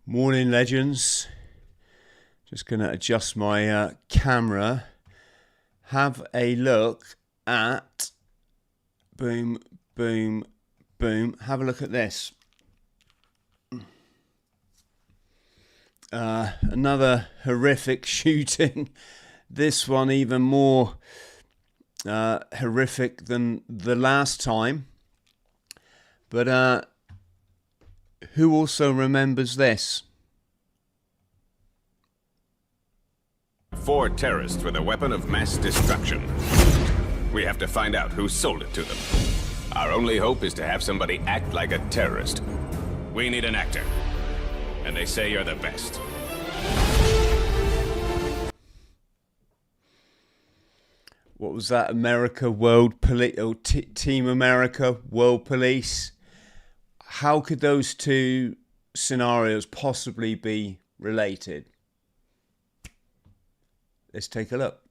Morning, legends. Just going to adjust my camera. Have a look at... Boom, boom, boom. Have a look at this. Another horrific shooting. This one even more horrific than the last time. But who also remembers this? 4 terrorists with a weapon of mass destruction. We have to find out who sold it to them. Our only hope is to have somebody act like a terrorist. We need an actor. And they say you're the best. What was that? America, World Police, or Team America, World Police? How could those two scenarios possibly be related? Let's take a look.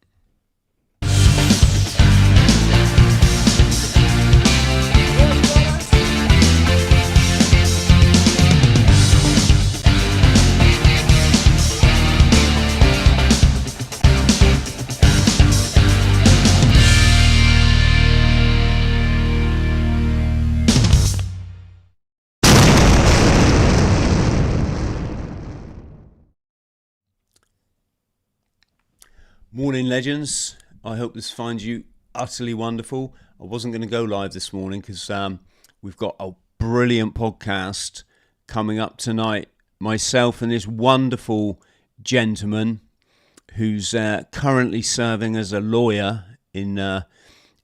Morning, legends. I hope this finds you utterly wonderful. I wasn't going to go live this morning because we've got a brilliant podcast coming up tonight. Myself and this wonderful gentleman who's currently serving as a lawyer in the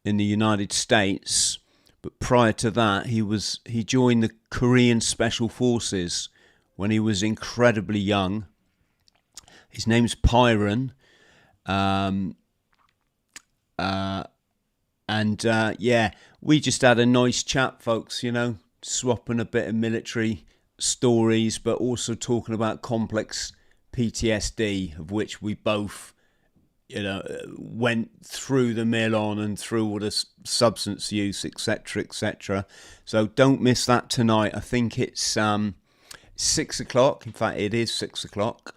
United States. But prior to that, he joined the Korean Special Forces when he was incredibly young. His name's Pyron. We just had a nice chat, folks, swapping a bit of military stories, but also talking about complex PTSD, of which we both, went through the mill on and through all the substance use, etc., etc. So don't miss that tonight. I think it's 6 o'clock. In fact, it is 6 o'clock.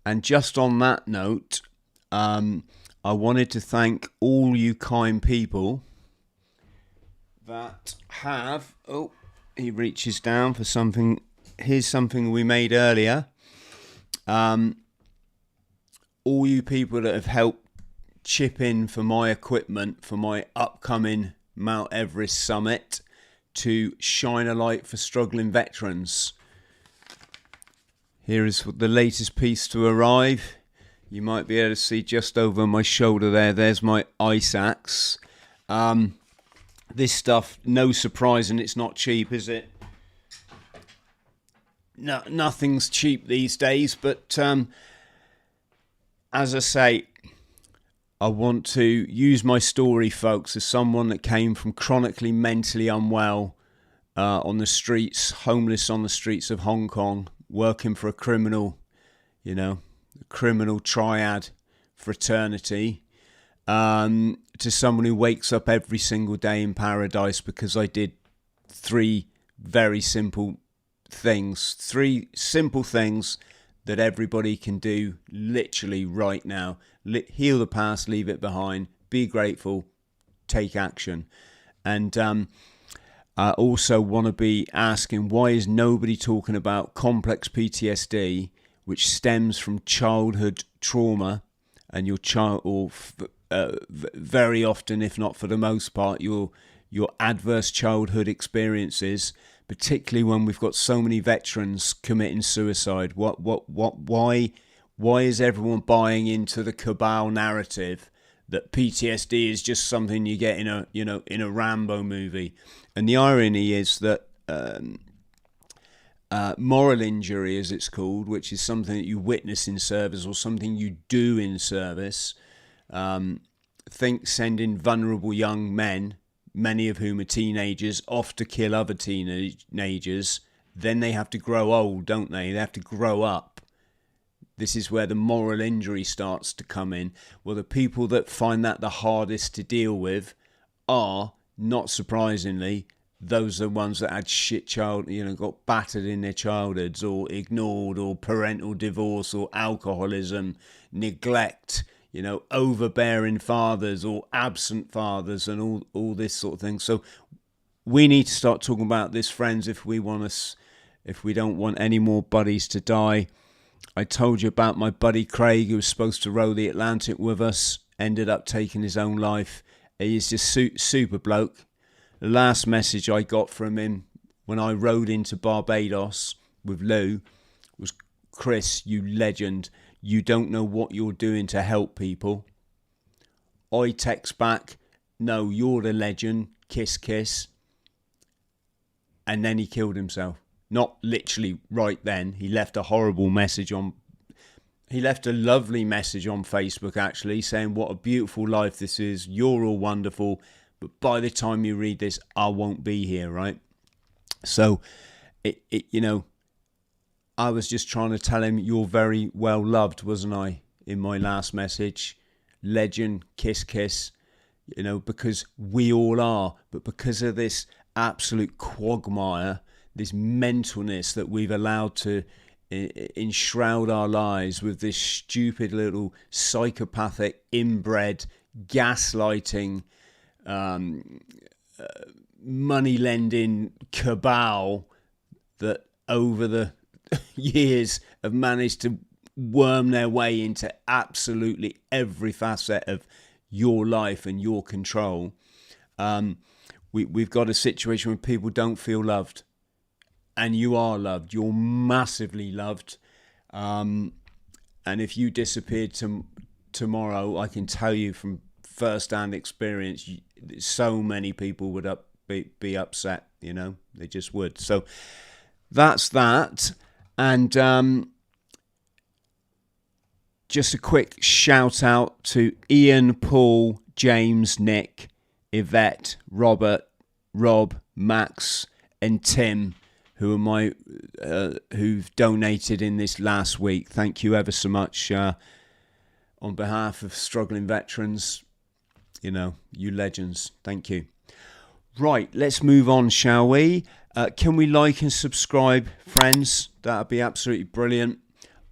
And just on that note, I wanted to thank all you kind people that have... Oh, he reaches down for something. Here's something we made earlier. All you people that have helped chip in for my equipment for my upcoming Mount Everest summit to shine a light for struggling veterans. Here is the latest piece to arrive. You might be able to see just over my shoulder there. There's my ice axe. This stuff, no surprise, and it's not cheap, is it? No, nothing's cheap these days. But as I say, I want to use my story, folks, as someone that came from chronically mentally unwell on the streets, homeless on the streets of Hong Kong, working for a criminal, criminal triad fraternity, to someone who wakes up every single day in paradise because I did 3 very simple things. 3 simple things that everybody can do literally right now. Heal the past, leave it behind, be grateful, take action. And I also want to be asking, why is nobody talking about complex PTSD, which stems from childhood trauma, and your child, or very often, if not for the most part, your adverse childhood experiences, particularly when we've got so many veterans committing suicide. Why is everyone buying into the cabal narrative that PTSD is just something you get in a Rambo movie? And the irony is that moral injury, as it's called, which is something that you witness in service or something you do in service, think sending vulnerable young men, many of whom are teenagers, off to kill other teenagers. Then they have to grow old, don't they? They have to grow up. This is where the moral injury starts to come in. Well, the people that find that the hardest to deal with are, not surprisingly, those are the ones that had got battered in their childhoods, or ignored, or parental divorce, or alcoholism, neglect, overbearing fathers, or absent fathers, and all this sort of thing. So we need to start talking about this, friends, if we don't want any more buddies to die. I told you about my buddy Craig, who was supposed to row the Atlantic with us, ended up taking his own life. He's just super bloke. The last message I got from him when I rowed into Barbados with Lou was, "Chris, you legend. You don't know what you're doing to help people." I text back, "No, you're the legend. Kiss, kiss." And then he killed himself. Not literally right then. He left a lovely message on Facebook, actually, saying what a beautiful life this is. You're all wonderful. But by the time you read this, I won't be here, right? So, I was just trying to tell him, you're very well loved, wasn't I, in my last message? Legend, kiss, kiss, because we all are. But because of this absolute quagmire, this mentalness that we've allowed to enshroud our lives with this stupid little psychopathic, inbred, gaslighting, money-lending cabal that over the years have managed to worm their way into absolutely every facet of your life and your control. We've got a situation where people don't feel loved. And you are loved. You're massively loved. And if you disappeared tomorrow, I can tell you from first-hand experience, so many people would be upset. They just would. So that's that. And just a quick shout out to Ian, Paul, James, Nick, Yvette, Robert, Rob, Max, and Tim, who've donated in this last week. Thank you ever so much on behalf of struggling veterans. You legends. Thank you. Right, let's move on, shall we? Can we like and subscribe, friends? That would be absolutely brilliant.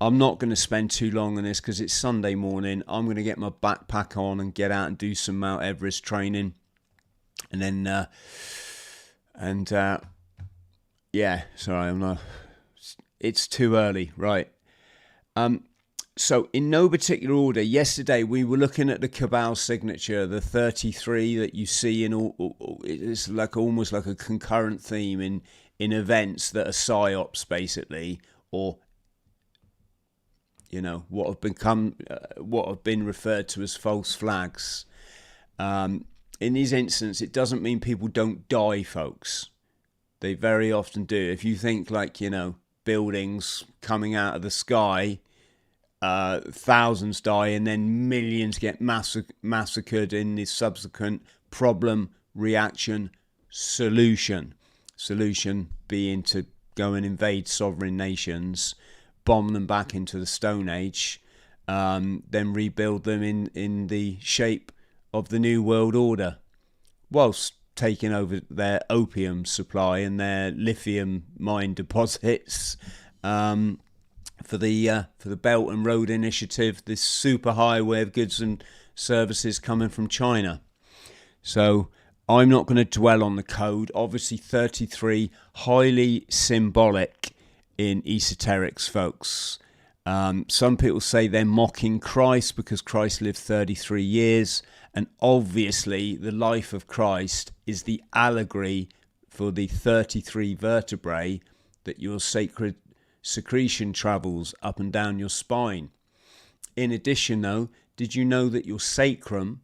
I'm not going to spend too long on this because it's Sunday morning. I'm going to get my backpack on and get out and do some Mount Everest training. And then, yeah, sorry, I'm not. It's too early, right? So in no particular order, yesterday we were looking at the Cabal signature, the 33 that you see in all. It's like almost like a concurrent theme in events that are psyops, basically, or what have been referred to as false flags. In these instances, it doesn't mean people don't die, folks. They very often do. If you think buildings coming out of the sky, thousands die and then millions get massacred in the subsequent problem, reaction, solution. Solution being to go and invade sovereign nations, bomb them back into the Stone Age, then rebuild them in the shape of the New World Order, whilst taking over their opium supply and their lithium mine deposits, for the Belt and Road Initiative, this super highway of goods and services coming from China. So I'm not going to dwell on the code. Obviously 33, highly symbolic in esoterics, folks. Some people say they're mocking Christ because Christ lived 33 years. And obviously the life of Christ is the allegory for the 33 vertebrae that your sacred secretion travels up and down your spine. In addition, though, did you know that your sacrum,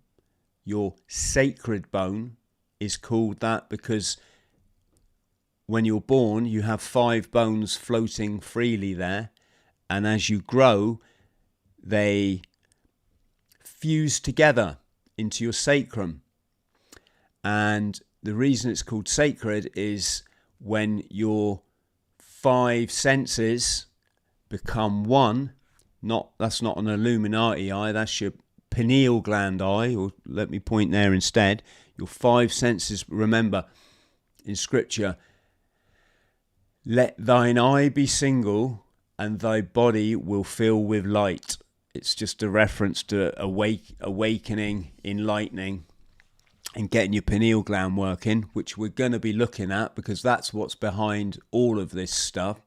your sacred bone, is called that because when you're born, you have 5 bones floating freely there, and as you grow, they fuse together into your sacrum. And the reason it's called sacred is when your 5 senses become one. That's not an Illuminati eye, that's your pineal gland eye, or let me point there instead. Your 5 senses, remember, in Scripture, let thine eye be single and thy body will fill with light. It's just a reference to awakening, enlightening, and getting your pineal gland working, which we're going to be looking at because that's what's behind all of this stuff.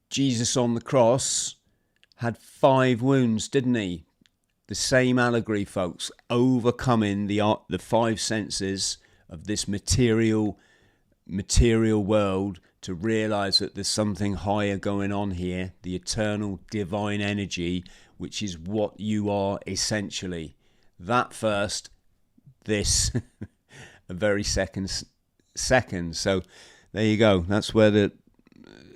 Jesus on the cross had 5 wounds, didn't he? The same allegory, folks, overcoming the 5 senses of this material world to realize that there's something higher going on here, the eternal divine energy, which is what you are essentially. That first, this a very second. So there you go. That's where the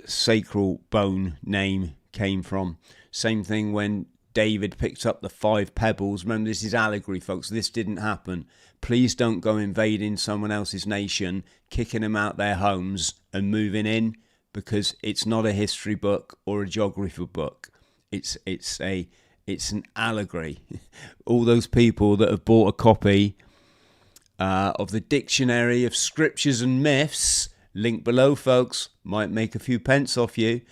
sacral bone name came from. Same thing when David picked up the 5 pebbles. Remember, this is allegory, folks. This didn't happen. Please don't go invading someone else's nation, kicking them out their homes and moving in, because it's not a history book or a geography book. It's an allegory. All those people that have bought a copy of the Dictionary of Scriptures and Myths, link below, folks, might make a few pence off you,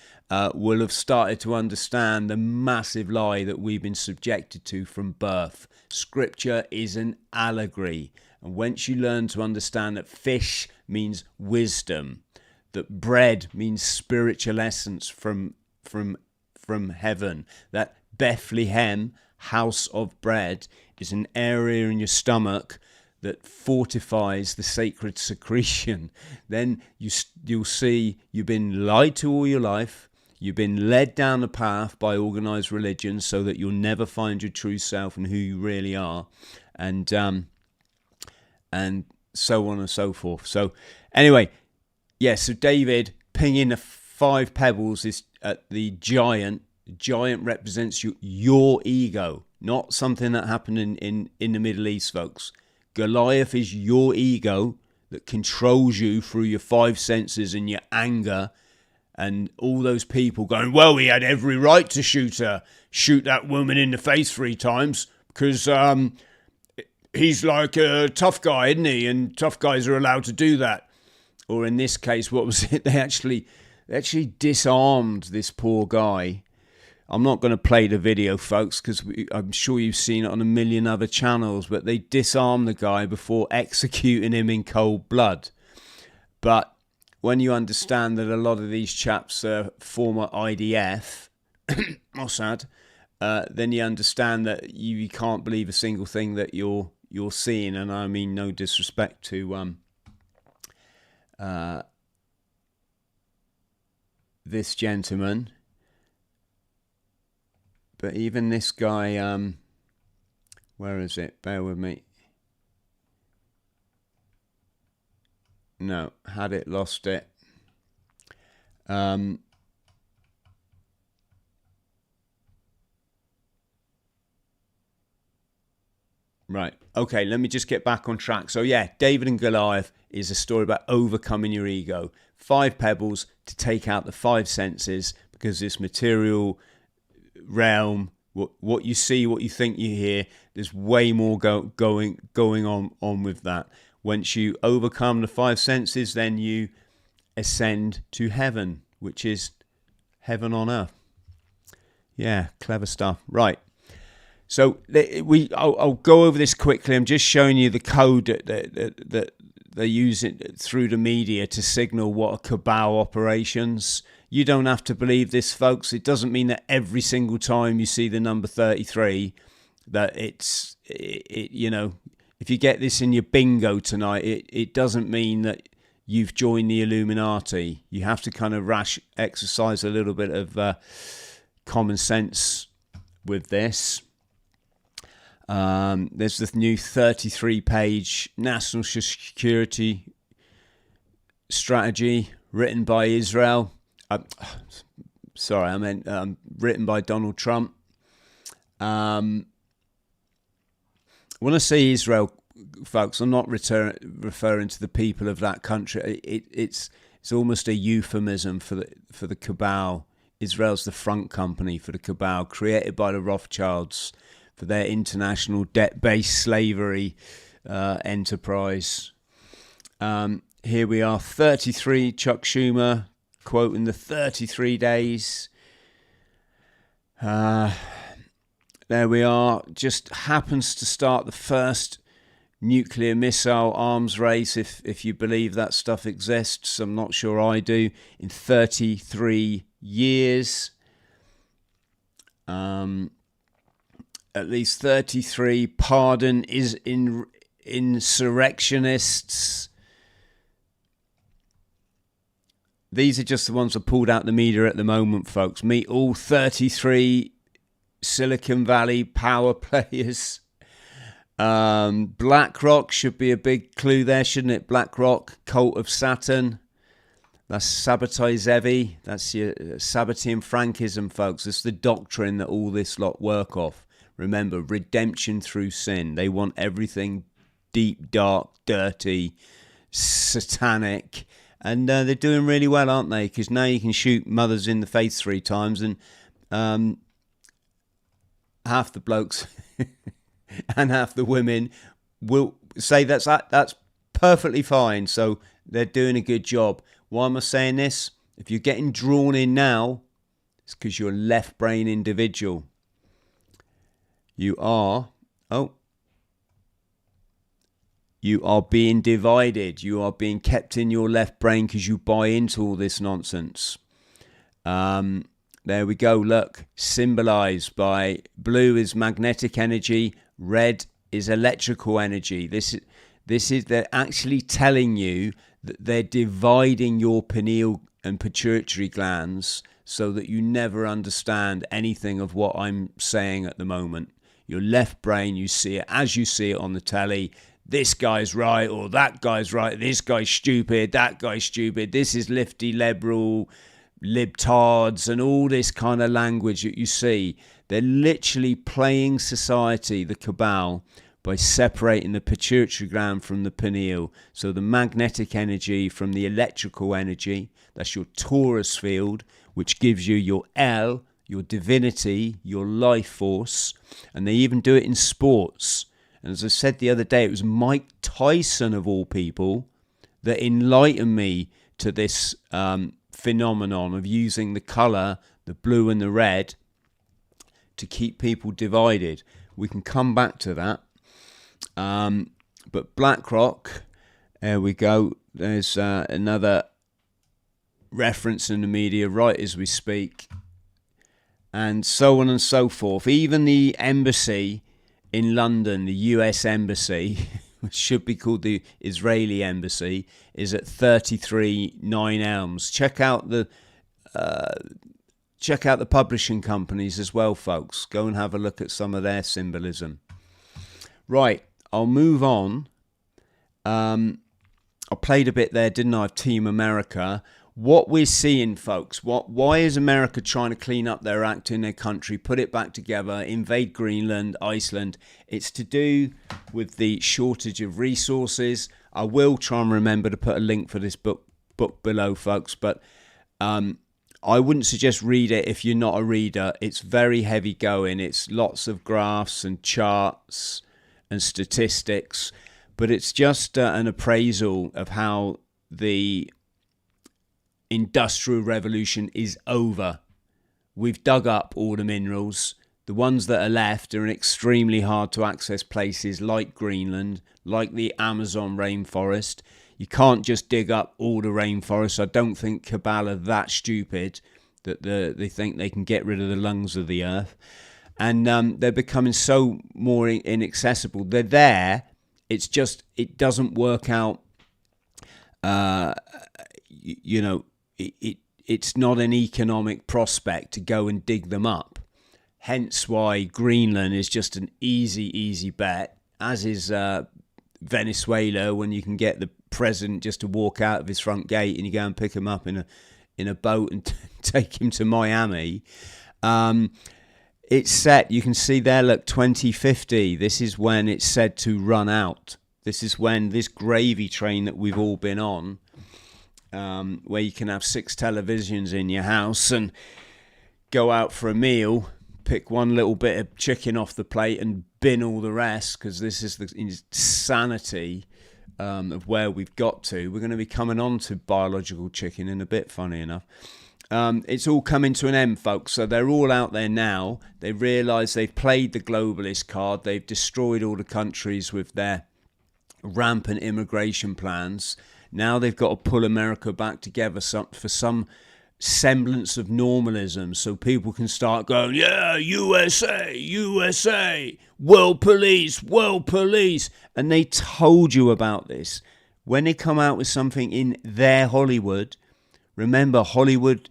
will have started to understand the massive lie that we've been subjected to from birth. Scripture is an allegory. And once you learn to understand that fish means wisdom, that bread means spiritual essence from heaven, that Bethlehem, house of bread, is an area in your stomach that fortifies the sacred secretion, then you'll see you've been lied to all your life. You've been led down the path by organized religion so that you'll never find your true self and who you really are, and so on and so forth. So anyway, so David pinging the 5 pebbles is at the giant. The giant represents your ego, not something that happened in the Middle East, folks. Goliath is your ego that controls you through your 5 senses and your anger. And all those people going, well, he had every right to shoot that woman in the face 3 times because he's like a tough guy, isn't he? And tough guys are allowed to do that. Or in this case, what was it? They actually disarmed this poor guy. I'm not going to play the video, folks, because I'm sure you've seen it on a million other channels, but they disarmed the guy before executing him in cold blood. But when you understand that a lot of these chaps are former IDF, Mossad, then you understand that you can't believe a single thing that you're seeing. And I mean no disrespect to this gentleman, but even this guy, where is it? Bear with me. No, had it, lost it. Right. Okay, let me just get back on track. So yeah, David and Goliath is a story about overcoming your ego. 5 pebbles to take out the 5 senses, because this material realm, what you see, what you think you hear, there's way more going on with that. Once you overcome the 5 senses, then you ascend to heaven, which is heaven on earth. Yeah, clever stuff. Right. So I'll go over this quickly. I'm just showing you the code that they use it through the media to signal what are cabal operations. You don't have to believe this, folks. It doesn't mean that every single time you see the number 33 that it's you know, if you get this in your bingo tonight, it doesn't mean that you've joined the Illuminati. You have to kind of exercise a little bit of common sense with this. There's the new 33-page national security strategy written by Israel. Written by Donald Trump. When I say Israel, folks, I'm not referring to the people of that country. It's almost a euphemism for the cabal. Israel's the front company for the cabal, created by the Rothschilds for their international debt-based slavery enterprise. Here we are, 33, Chuck Schumer, quoting the 33 days. There we are, just happens to start the first nuclear missile arms race, if you believe that stuff exists. I'm not sure I do. In 33 years. At least 33 pardon is insurrectionists. These are just the ones that pulled out the media at the moment, folks. Meet all 33 Silicon Valley power players. BlackRock should be a big clue there, shouldn't it? BlackRock, cult of Saturn. That's Sabbatai Zevi. That's your Sabbatean Frankism, folks. It's the doctrine that all this lot work off. Remember, redemption through sin. They want everything deep, dark, dirty, satanic. And they're doing really well, aren't they? Because now you can shoot mothers in the face 3 times, and half the blokes and half the women will say that's perfectly fine. So they're doing a good job. Why am I saying this? If you're getting drawn in now, it's because you're a left brain individual. You are being divided. You are being kept in your left brain because you buy into all this nonsense. There we go. Look, symbolized by blue is magnetic energy, red is electrical energy. This is they're actually telling you that they're dividing your pineal and pituitary glands so that you never understand anything of what I'm saying at the moment. Your left brain, you see it as you see it on the telly. This guy's right, or that guy's right. This guy's stupid, that guy's stupid. This is lefty liberal, libtards, and all this kind of language that you see. They're literally playing society, the cabal, by separating the pituitary gland from the pineal. So the magnetic energy from the electrical energy, that's your torus field, which gives you your L, your divinity, your life force. And they even do it in sports. And as I said the other day, it was Mike Tyson, of all people, that enlightened me to this phenomenon of using the colour, the blue and the red, to keep people divided. We can come back to that. But BlackRock, there we go. There's another reference in the media right as we speak. And so on and so forth. Even the embassy in London, the US embassy, which should be called the Israeli embassy, is at 33 Nine Elms. Check out the publishing companies as well, folks. Go and have a look at some of their symbolism. Right, I'll move on. I played a bit there, didn't I, of Team America. What we're seeing, folks, why is America trying to clean up their act in their country, put it back together, invade Greenland, Iceland? It's to do with the shortage of resources. I will try and remember to put a link for this book below, folks, but I wouldn't suggest read it if you're not a reader. It's very heavy going. It's lots of graphs and charts and statistics, but it's just an appraisal of how the Industrial Revolution is over. We've dug up all the minerals. The ones that are left are in extremely hard to access places like Greenland, like the Amazon rainforest. You can't just dig up all the rainforest. I don't think Cabal are that stupid that they think they can get rid of the lungs of the earth. And they're becoming so more inaccessible. They're there. It's just, it doesn't work out. It's not an economic prospect to go and dig them up. Hence why Greenland is just an easy bet, as is Venezuela, when you can get the president just to walk out of his front gate and you go and pick him up in a boat and take him to Miami. It's set, you can see there, look, 2050. This is when it's said to run out. This is when this gravy train that we've all been on, where you can have 6 televisions in your house and go out for a meal, pick one little bit of chicken off the plate and bin all the rest, because this is the insanity of where we've got to. We're going to be coming on to biological chicken in a bit, funny enough. It's all coming to an end, folks. So they're all out there now. They realise they've played the globalist card. They've destroyed all the countries with their rampant immigration plans. Now they've got to pull America back together for some semblance of normalism, so people can start going, yeah, USA, USA, world police, and they told you about this. When they come out with something in their Hollywood, remember, Hollywood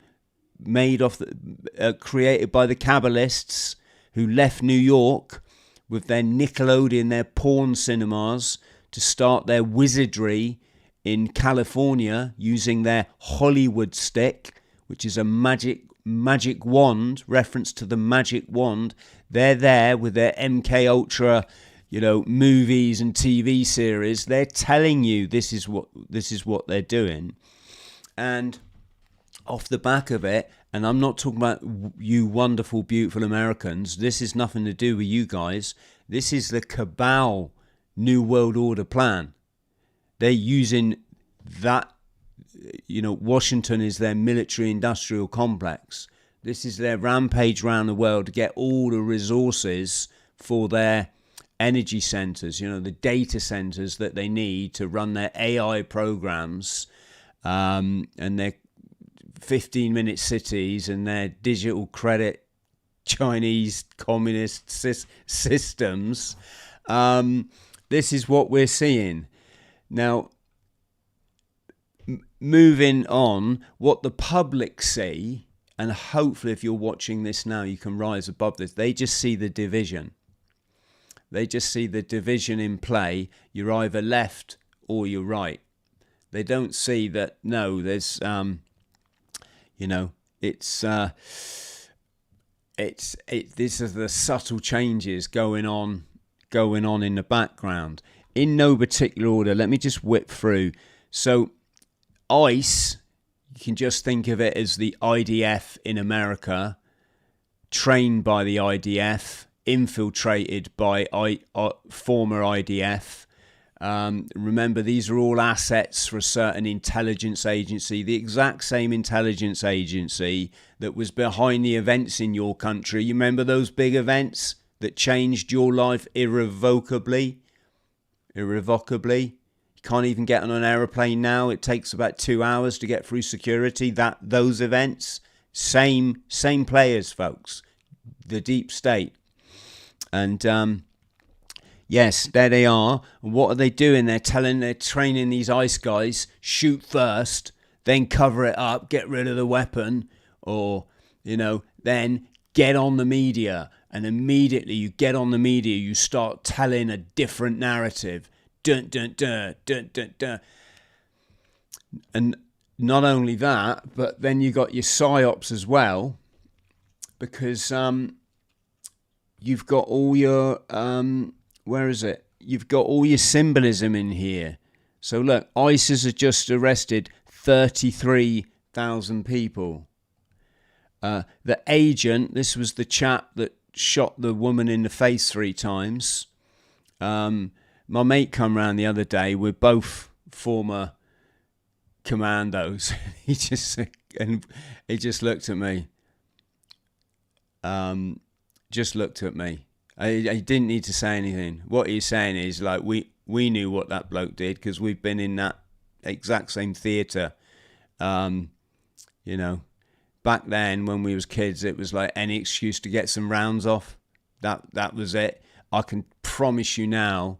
created by the Kabbalists who left New York with their Nickelodeon, their porn cinemas, to start their wizardry in California using their Hollywood stick, which is a magic wand, reference to the magic wand. They're there with their MK Ultra, movies and TV series. They're telling you this is what they're doing. And off the back of it, and I'm not talking about you wonderful, beautiful Americans, this is nothing to do with you guys. This is the cabal New World Order plan. They're using that. Washington is their military-industrial complex. This is their rampage around the world to get all the resources for their energy centers, the data centers that they need to run their AI programs, and their 15-minute cities and their digital credit Chinese communist systems. This is what we're seeing. Now, moving on, what the public see, and hopefully if you're watching this now, you can rise above this. They just see the division. They just see the division in play. You're either left or you're right. They don't see that, no, there's, these are the subtle changes going on in the background. In no particular order, let me just whip through. So, ICE, you can just think of it as the IDF in America, trained by the IDF, infiltrated by former IDF. Remember, these are all assets for a certain intelligence agency, the exact same intelligence agency that was behind the events in your country. You remember those big events that changed your life irrevocably? You can't even get on an aeroplane now. It takes about 2 hours to get through security. Those events, same players, folks. The deep state. And yes, there they are. And what are they doing? They're training these ICE guys, shoot first, then cover it up, get rid of the weapon, or, then get on the media. And immediately you get on the media, you start telling a different narrative. Dun, dun, dun, dun, dun, dun. And not only that, but then you got your psyops as well, because you've got all your You've got all your symbolism in here. So look, ISIS has just arrested 33,000 people. The agent, this was the chap that shot the woman in the face 3 times. My mate come round the other day. We're both former commandos. he just looked at me. Just looked at me. I didn't need to say anything. What he's saying is, like, we knew what that bloke did because we've been in that exact same theatre. Back then when we was kids, it was like any excuse to get some rounds off. That was it. I can promise you now,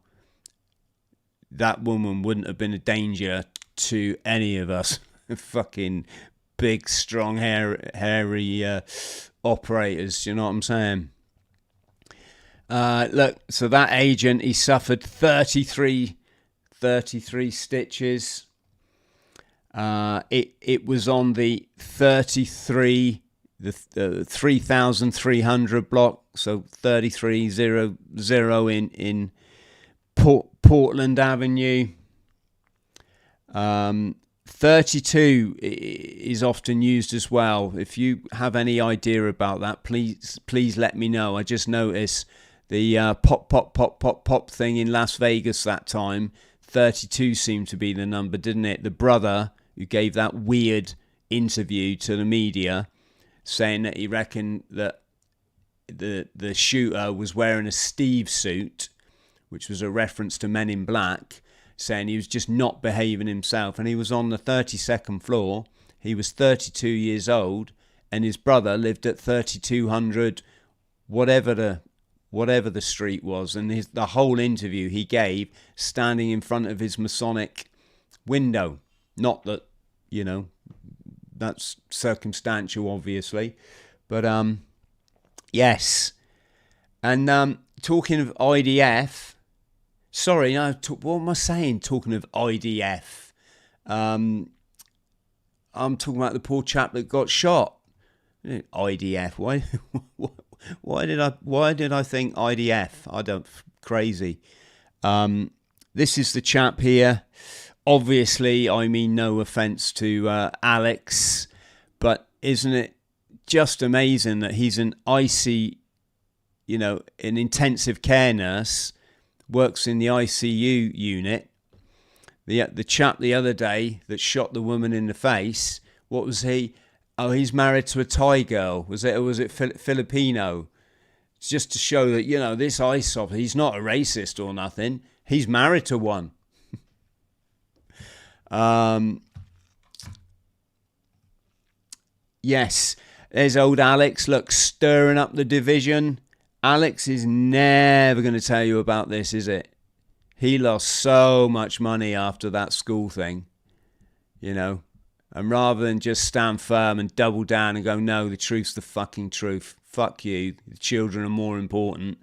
that woman wouldn't have been a danger to any of us. Fucking big, strong, hairy operators. You know what I'm saying? Look, so that agent, he suffered 33 stitches. It was on the 3,300 block, so 3300 in Portland Avenue. 32 is often used as well. If you have any idea about that, please let me know. I just noticed the pop thing in Las Vegas that time. 32 seemed to be the number, didn't it? The brother who gave that weird interview to the media, saying that he reckoned that the shooter was wearing a Steve suit, which was a reference to Men in Black, saying he was just not behaving himself, and he was on the 32nd floor. He was 32 years old, and his brother lived at 3200, whatever the street was. And the whole interview he gave standing in front of his Masonic window. Not that, that's circumstantial, obviously, but yes. And talking of IDF. Sorry, no. What am I saying? Talking of IDF, I'm talking about the poor chap that got shot. IDF. Why did I think IDF? I don't. Crazy. This is the chap here. Obviously, I mean no offence to Alex, but isn't it just amazing that he's an IC, an intensive care nurse. Works in the ICU unit. The chap the other day that shot the woman in the face, what was he? Oh, he's married to a Thai girl. Was it Filipino? It's just to show that, this ICE officer, he's not a racist or nothing. He's married to one. Yes, there's old Alex, look, stirring up the division. Alex is never going to tell you about this, is it? He lost so much money after that school thing, and rather than just stand firm and double down and go, no, the truth's the fucking truth. Fuck you. The children are more important.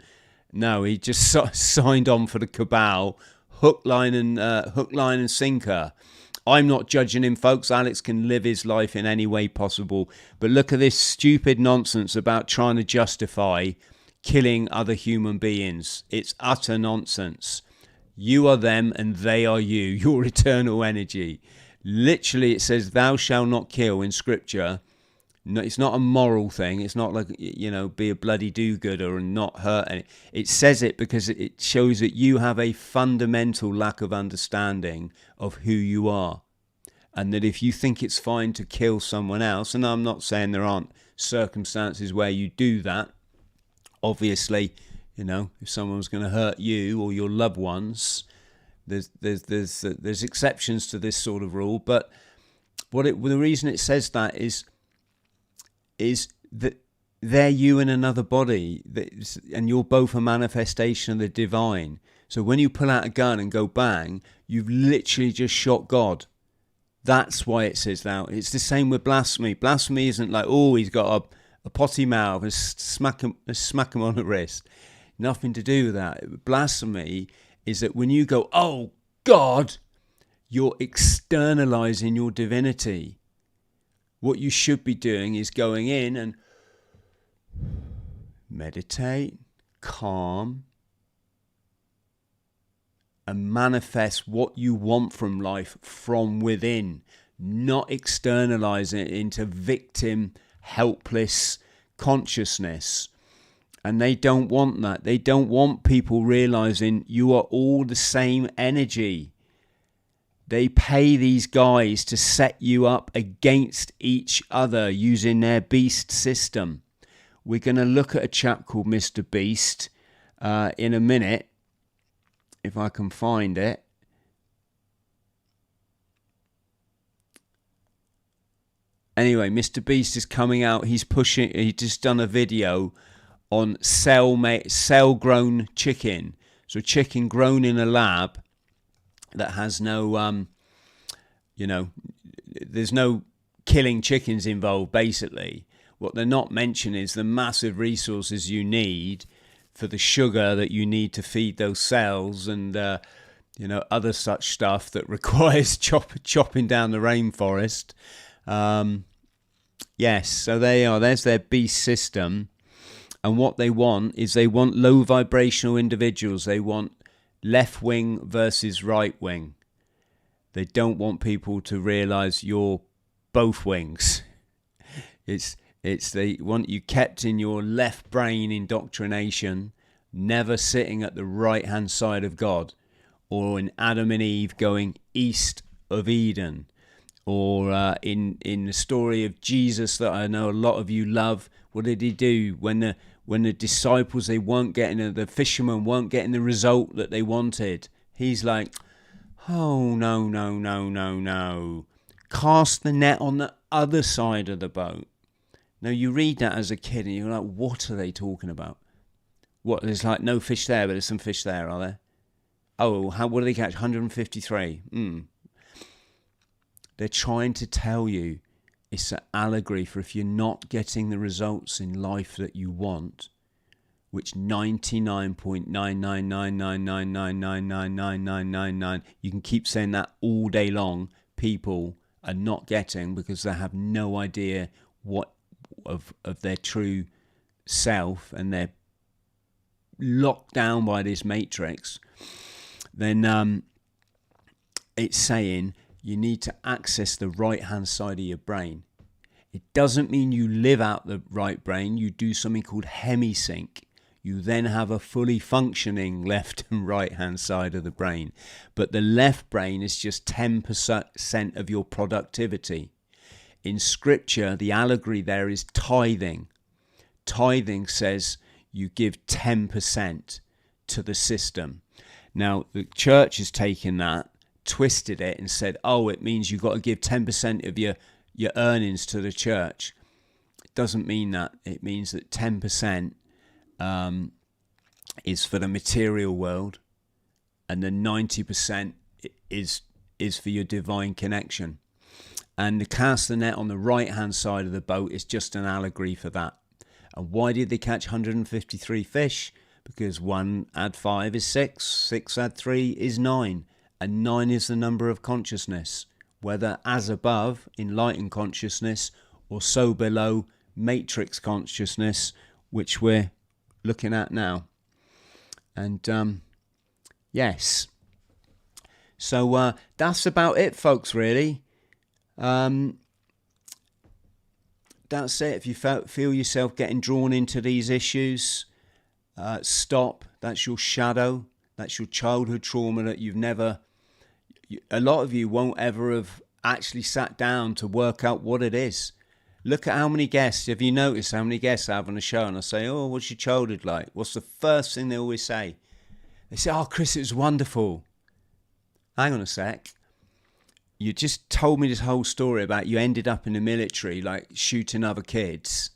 No, he just signed on for the cabal, hook, line and sinker. I'm not judging him, folks. Alex can live his life in any way possible. But look at this stupid nonsense about trying to justify killing other human beings. It's utter nonsense. You are them and they are you, your eternal energy. Literally, it says, thou shalt not kill in scripture. No, it's not a moral thing. It's not like, be a bloody do-gooder and not hurt any. It says it because it shows that you have a fundamental lack of understanding of who you are. And that if you think it's fine to kill someone else, and I'm not saying there aren't circumstances where you do that. Obviously, if someone's going to hurt you or your loved ones, there's exceptions to this sort of rule. But the reason it says that is that they're you in another body, and you're both a manifestation of the divine. So when you pull out a gun and go bang, you've literally just shot God. That's why it says that. It's the same with blasphemy. Blasphemy isn't like, oh, he's got a potty mouth and smack him on the wrist. Nothing to do with that. Blasphemy is that when you go, oh God, you're externalizing your divinity. What you should be doing is going in and meditate, calm, and manifest what you want from life from within, not externalize it into victim, helpless consciousness. And they don't want that. They don't want people realizing you are all the same energy. They pay these guys to set you up against each other using their beast system. We're going to look at a chap called Mr. Beast in a minute, if I can find it. Anyway, Mr. Beast is coming out. He's just done a video on cell-grown chicken. So chicken grown in a lab that has no, there's no killing chickens involved, basically. What they're not mentioning is the massive resources you need for the sugar that you need to feed those cells and, other such stuff that requires chopping down the rainforest. Yes, so they are. There's their beast system. And what they want is they want low vibrational individuals. They want left wing versus right wing. They don't want people to realise you're both wings. It's they want you kept in your left brain indoctrination, never sitting at the right hand side of God, or in Adam and Eve going east of Eden, or in the story of Jesus that I know a lot of you love. What did he do when the disciples, they weren't getting, the fishermen weren't getting the result that they wanted? He's like, oh, no. Cast the net on the other side of the boat. Now, you read that as a kid and you're like, what are they talking about? What, there's like no fish there, but there's some fish there, are there? Oh, what do they catch? 153. They're trying to tell you it's an allegory for if you're not getting the results in life that you want, which 99.99999999999, you can keep saying that all day long, people are not getting because they have no idea what of their true self, and they're locked down by this matrix. Then it's saying you need to access the right hand side of your brain. It doesn't mean you live out the right brain. You do something called hemisync. You then have a fully functioning left and right hand side of the brain. But the left brain is just 10% of your productivity. In scripture, the allegory there is tithing. Tithing says you give 10% to the system. Now, the church has taken that, twisted it, and said, oh, it means you've got to give 10% of your earnings to the church. It doesn't mean that. It means that 10% is for the material world, and the 90% is for your divine connection. And the cast the net on the right-hand side of the boat is just an allegory for that. And why did they catch 153 fish? Because 1 add 5 is 6, 6 add 3 is 9, and 9 is the number of consciousness, whether as above, enlightened consciousness, or so below, matrix consciousness, which we're looking at now. And yes, so that's about it, folks, really. That's it. If you feel yourself getting drawn into these issues, stop. That's your shadow. That's your childhood trauma that you've never, a lot of you won't ever have actually sat down to work out what it is. Look at how many guests, have you noticed how many guests I have on a show, and I say, oh, what's your childhood like? What's the first thing they always say? They say, oh, Chris, it was wonderful. Hang on a sec. You just told me this whole story about you ended up in the military, like shooting other kids.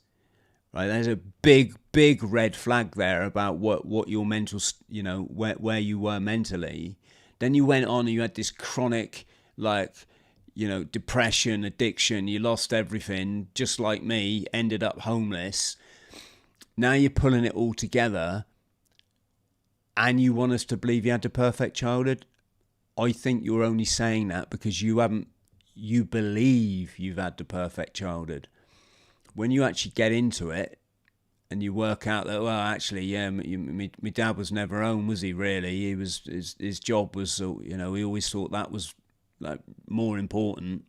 Right? There's a big red flag there about what your mental, where you were mentally. Then you went on and you had this chronic, depression, addiction. You lost everything, just like me, ended up homeless. Now you're pulling it all together, and you want us to believe you had the perfect childhood. I think you're only saying that because you believe you've had the perfect childhood. When you actually get into it and you work out that, well, actually, yeah, my dad was never home, was he really? He was, his job was, he always thought that was like more important.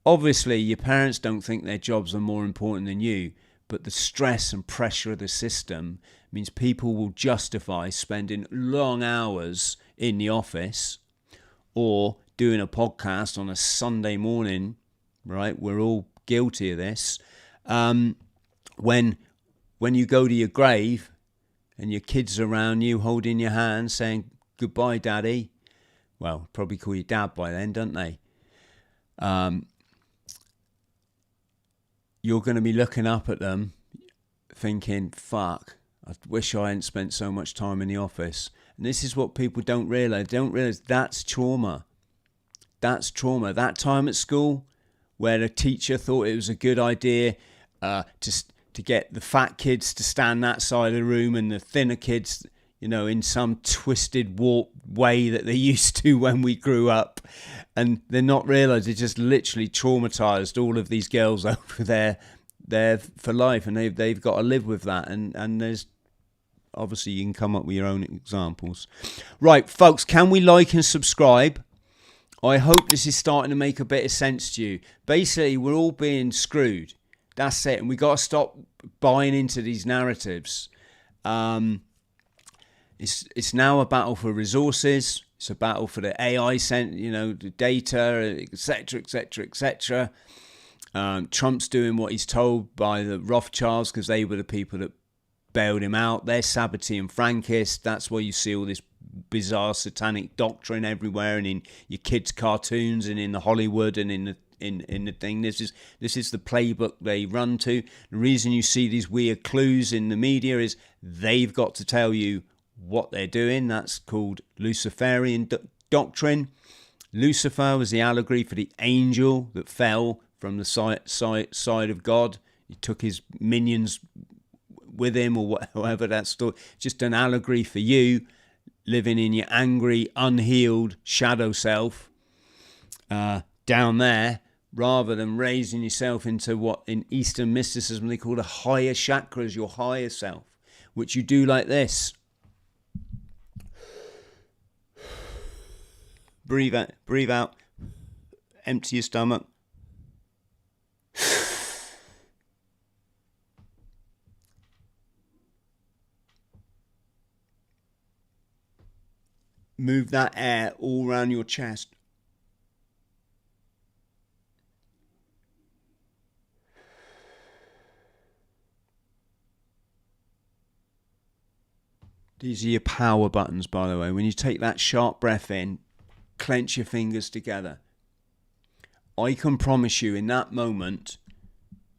Obviously, your parents don't think their jobs are more important than you, but the stress and pressure of the system means people will justify spending long hours in the office or doing a podcast on a Sunday morning, right? We're all guilty of this. When you go to your grave and your kids around you holding your hand saying, goodbye, Daddy. Well, probably call you Dad by then, don't they? You're going to be looking up at them thinking, fuck, I wish I hadn't spent so much time in the office. And this is what people don't realise. They don't realise that's trauma. That's trauma. That time at school where the teacher thought it was a good idea to get the fat kids to stand that side of the room and the thinner kids, in some twisted, warped way that they used to when we grew up. And they're not realised it just literally traumatised all of these girls over there for life. And they've got to live with that. And there's, obviously, you can come up with your own examples. Right, folks, can we like and subscribe I hope this is starting to make a bit of sense to you. Basically, we're all being screwed. That's it. And we got to stop buying into these narratives. It's now a battle for resources. It's a battle for the AI, the data, etc., etc., etc. Trump's doing what he's told by the Rothschilds because they were the people that bailed him out. They're Sabbaty and Frankist. That's why you see all this bizarre satanic doctrine everywhere, and in your kids' cartoons, and in the Hollywood, and in the thing. This is the playbook they run to. The reason you see these weird clues in the media is they've got to tell you what they're doing. That's called Luciferian doctrine. Lucifer was the allegory for the angel that fell from the side of God. He took his minions with him, or whatever that's story. Just an allegory for you living in your angry, unhealed shadow self down there, rather than raising yourself into what in Eastern mysticism they call the higher chakras, your higher self, which you do like this. Breathe out, empty your stomach. Move that air all around your chest. These are your power buttons, by the way. When you take that sharp breath in, clench your fingers together. I can promise you in that moment,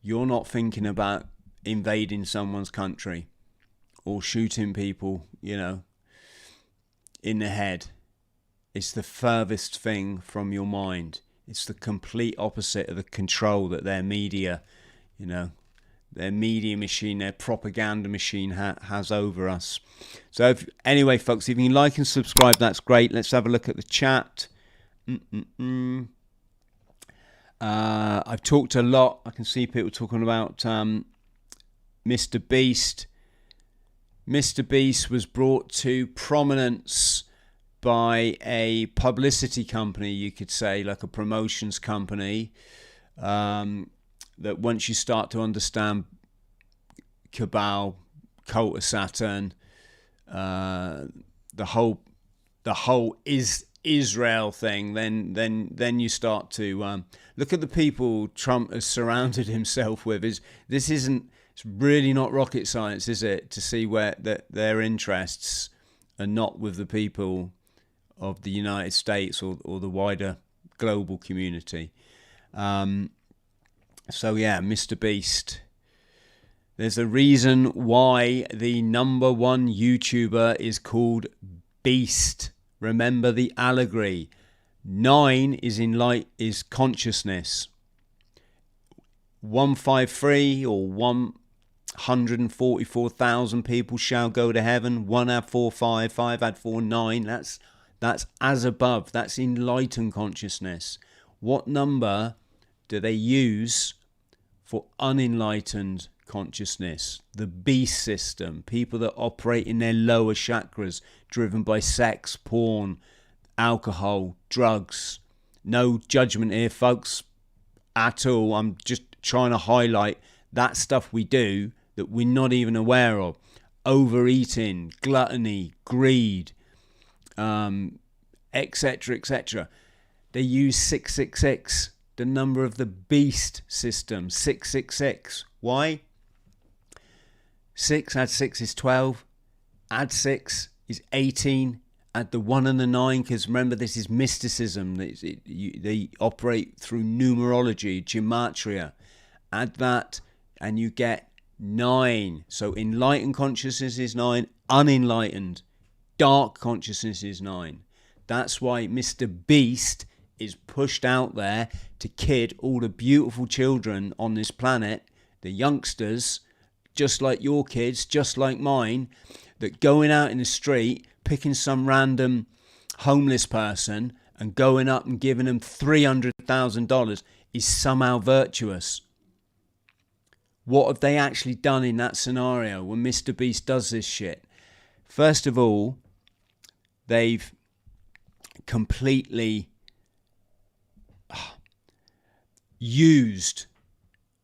you're not thinking about invading someone's country or shooting people, in the head. It's the furthest thing from your mind. It's the complete opposite of the control that their media, their media machine, their propaganda machine has over us. So anyway, folks, if you can like and subscribe, that's great. Let's have a look at the chat. I've talked a lot. I can see people talking about Mr. Beast. Mr. Beast was brought to prominence by a publicity company, you could say, like a promotions company, that once you start to understand Cabal, Cult of Saturn, the whole Israel thing, then you start to look at the people Trump has surrounded himself with. It's really not rocket science, is it, to see where their interests are not with the people of the United States or the wider global community. So yeah, Mr. Beast. There's a reason why the number one YouTuber is called Beast. Remember the allegory. 9 is consciousness. 153 or 144,000 people shall go to heaven. 1 had 4 5, 5 had 4 9. That's as above. That's enlightened consciousness. What number do they use for unenlightened consciousness? The beast system. People that operate in their lower chakras, driven by sex, porn, alcohol, drugs. No judgment here, folks, at all. I'm just trying to highlight that stuff we do that we're not even aware of. Overeating, gluttony, greed, etc., etc. They use 666, the number of the beast system, 666. Why? 6 add 6 is 12. Add 6 is 18. Add the 1 and the 9, because remember, this is mysticism. They operate through numerology, gematria. Add that and you get 9. So enlightened consciousness is 9. Unenlightened, dark consciousness is 9. That's why Mr. Beast is pushed out there to kid all the beautiful children on this planet, the youngsters, just like your kids, just like mine, that going out in the street, picking some random homeless person and going up and giving them $300,000 is somehow virtuous. What have they actually done in that scenario when Mr. Beast does this shit? First of all, they've completely used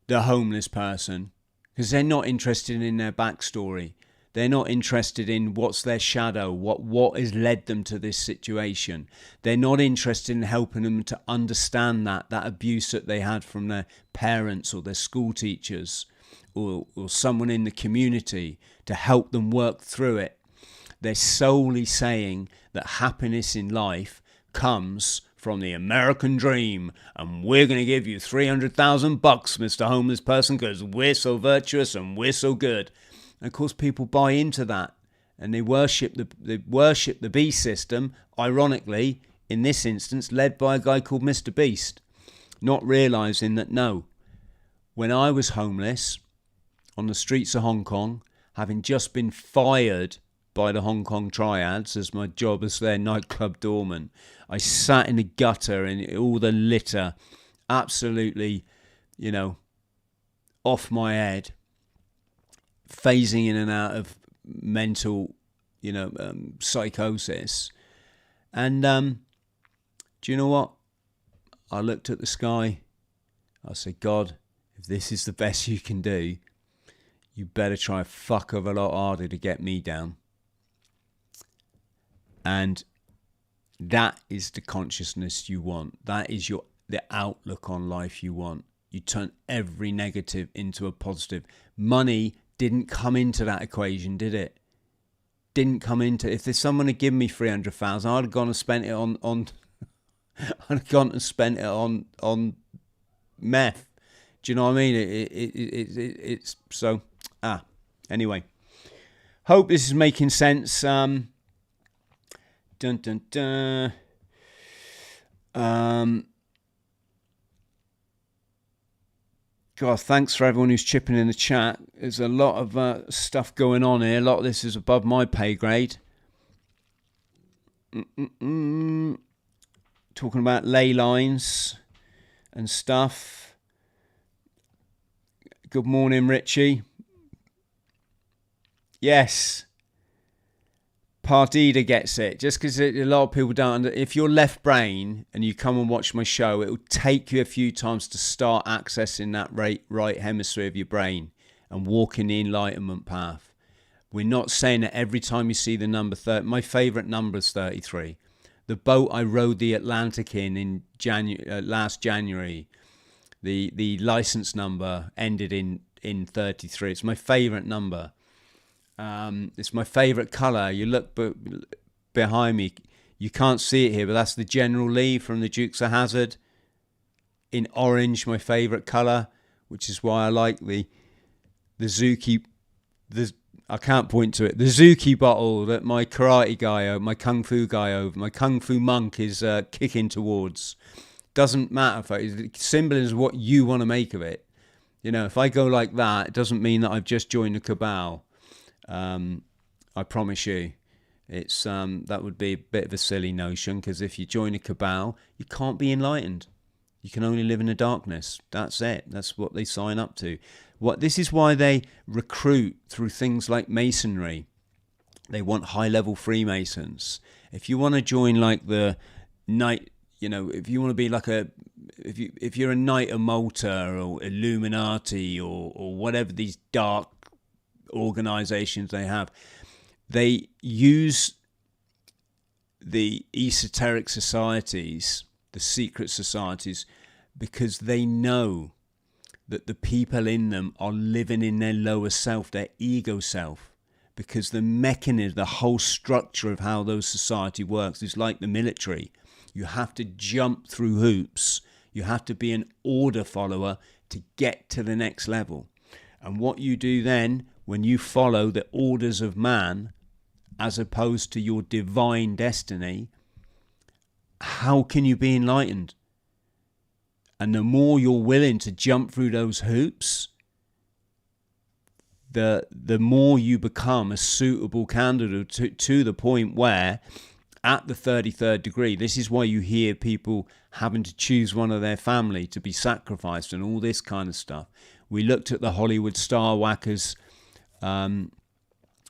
the homeless person because they're not interested in their backstory. They're not interested in what's their shadow, what has led them to this situation. They're not interested in helping them to understand that abuse that they had from their parents or their school teachers or someone in the community to help them work through it. They're solely saying that happiness in life comes from the American dream, and we're going to give you $300,000, Mr. Homeless Person, because we're so virtuous and we're so good. And of course, people buy into that, and they worship the beast system. Ironically, in this instance, led by a guy called Mr. Beast, not realizing that no, when I was homeless on the streets of Hong Kong, having just been fired by the Hong Kong Triads as my job as their nightclub doorman, I sat in the gutter and all the litter, absolutely, off my head, phasing in and out of mental, psychosis. And do you know what? I looked at the sky. I said, God, if this is the best you can do, you better try a fuck of a lot harder to get me down. And that is the consciousness you want. That is the outlook on life you want. You turn every negative into a positive. Money didn't come into that equation, did it? Didn't come into. If there's someone to give me 300,000, I'd have gone and spent it on. I'd have gone and spent it on meth. Do you know what I mean? It's so. Anyway, hope this is making sense. Dun dun dun. God, thanks for everyone who's chipping in the chat. There's a lot of stuff going on here. A lot of this is above my pay grade. Talking about ley lines and stuff. Good morning, Richie. Yes. Pardida gets it. Just because a lot of people don't. If you're left brain and you come and watch my show, it will take you a few times to start accessing that right hemisphere of your brain and walking the enlightenment path. We're not saying that every time you see the number 30. My favourite number is 33. The boat I rode the Atlantic in last January, the license number ended in 33. It's my favourite number. It's my favourite colour. You look behind me, you can't see it here, but that's the General Lee from the Dukes of Hazzard in orange, my favourite colour, which is why I like the Zuki. I can't point to it. The Zuki bottle that my karate guy, my kung fu guy my kung fu monk is kicking towards. Doesn't matter. The symbol is what you want to make of it. If I go like that, it doesn't mean that I've just joined the cabal. I promise you, it's that would be a bit of a silly notion, because if you join a cabal, you can't be enlightened. You can only live in the darkness. That's it. That's what they sign up to. This is why they recruit through things like masonry. They want high-level Freemasons. If you want to join like the Knight, if you want to be like if you're a Knight of Malta or Illuminati or whatever these dark organizations they have, they use the esoteric societies, the secret societies, because they know that the people in them are living in their lower self, their ego self, because the mechanism, the whole structure of how those society works is like the military. You have to jump through hoops. You have to be an order follower to get to the next level. And what you do then, when you follow the orders of man as opposed to your divine destiny, how can you be enlightened? And the more you're willing to jump through those hoops, the more you become a suitable candidate to the point where, at the 33rd degree, this is why you hear people having to choose one of their family to be sacrificed and all this kind of stuff. We looked at the Hollywood star whackers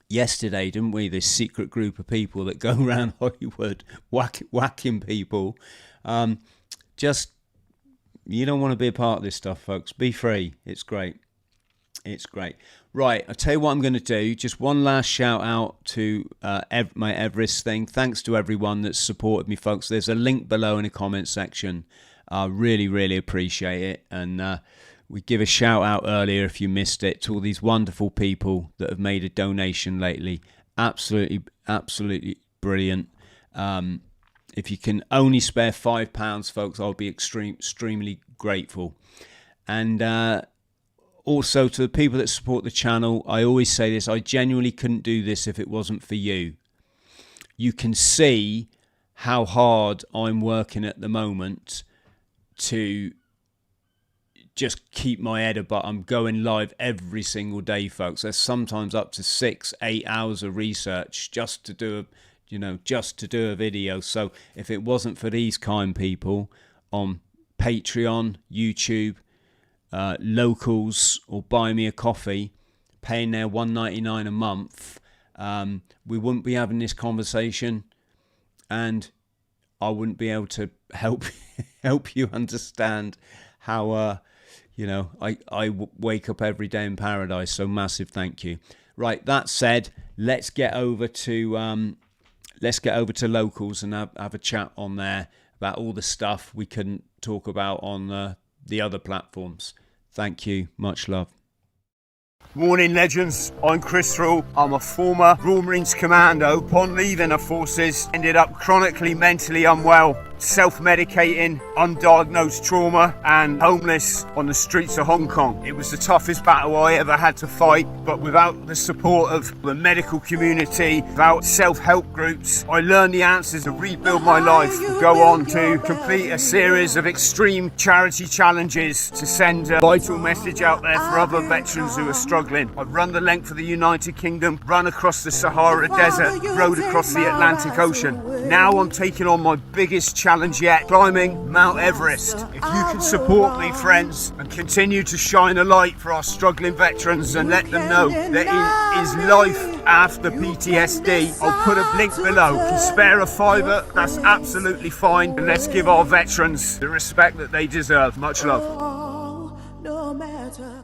yesterday, didn't we? This secret group of people that go around Hollywood whacking people. Just You don't want to be a part of this stuff, folks. Be free. It's great. It's great. Right, I'll tell you what I'm going to do. Just one last shout out to my Everest thing. Thanks to everyone that's supported me, folks. There's a link below in the comment section. I really, really appreciate it. And we give a shout out earlier, if you missed it, to all these wonderful people that have made a donation lately. Absolutely, absolutely brilliant. If you can only spare £5, folks, I'll be extremely grateful. And also to the people that support the channel, I always say this, I genuinely couldn't do this if it wasn't for you. You can see how hard I'm working at the moment to just keep my head above. I'm going live every single day, folks. There's sometimes up to 6-8 hours of research just to do a video. So if it wasn't for these kind people on Patreon, YouTube, locals, or buy me a coffee, paying their $1.99 a month, we wouldn't be having this conversation, and I wouldn't be able to help you understand how I wake up every day in paradise. So massive thank you. Right, that said, let's get over to locals and have a chat on there about all the stuff we couldn't talk about on the other platforms. Thank you. Much love. Morning, legends. I'm Chris Thrall. I'm a former Royal Marines commando. Upon leaving the forces, ended up chronically mentally unwell, self-medicating, undiagnosed trauma, and homeless on the streets of Hong Kong. It was the toughest battle I ever had to fight, but without the support of the medical community, without self-help groups, I learned the answers to rebuild my life, go on to complete a series of extreme charity challenges to send a vital message out there for other veterans who are struggling. I've run the length of the United Kingdom, run across the Sahara Desert, rode across the Atlantic Ocean. Now I'm taking on my biggest challenge yet, climbing Mount Everest. If you can support me, friends, and continue to shine a light for our struggling veterans and let them know that it is life after PTSD, I'll put a link below. If you spare a fiver, that's absolutely fine. And let's give our veterans the respect that they deserve. Much love. No matter